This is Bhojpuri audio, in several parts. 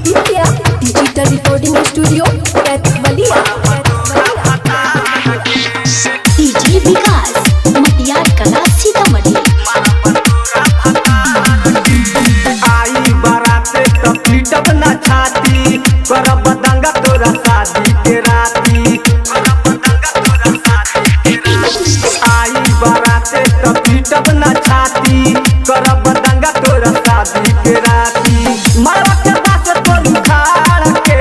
Aditya digital recording studio Kaithwalia. DJ Vikas Matiyar Kala Sitamarhi. आई बाराते तो पीटब ना छाती करब दंगा तोरा शादी के राती। आई बाराते तो पीटब ना छाती करब दंगा तोरा शादी के राती। मारा के बात तोरू खाड़ के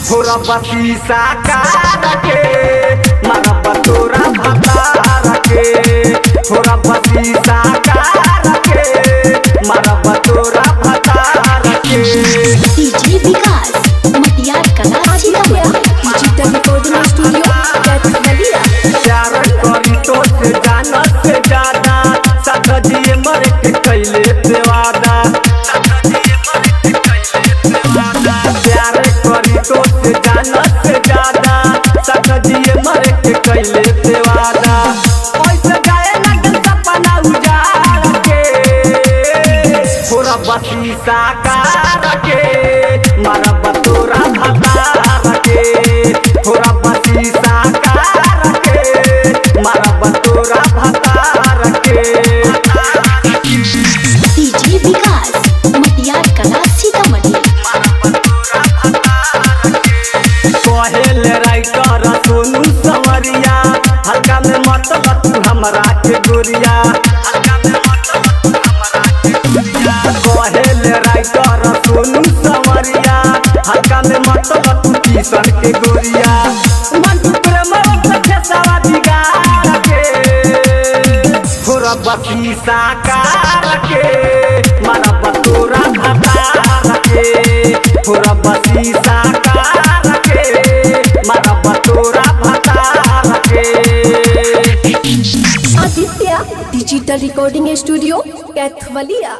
होरा बसीसा कार के मारब तोरा भतार के। होरा बसीसा कार के मारब तोरा भतार के। DJ Vikas Matiyar Kala Sitamarhi. Digital recording studio Kaithwaliya. प्यार करी तो से जाना से ज्यादा साथ दिए मर के कैले पे वादा। प्यार करी तो से जाना से ज्यादा साथ दिए मर के कैले पे वादा। ऐसे गाए लगन सपना उजाड़ के होरा बसीसा कार के मारब तोरा भतार के। होरा बसीसा कार के मारब तोरा भतार के। डीजे विकास मटियार कला सीतामढ़ी। कहेल राइटर सोनू संवरिया हल्का में मतलब तू हमरा के गोरिया। कहेल राइटर सोनू संवरिया हल्का में मतलब तू किशन के गोरिया। मन तू प्रेम से सवा बिगाड़ के होरा बसीसा कार के मारब तोरा भतार के। होरा बसीसा कार के मारब तोरा भतार के। Aditya digital recording studio Kaithwalia.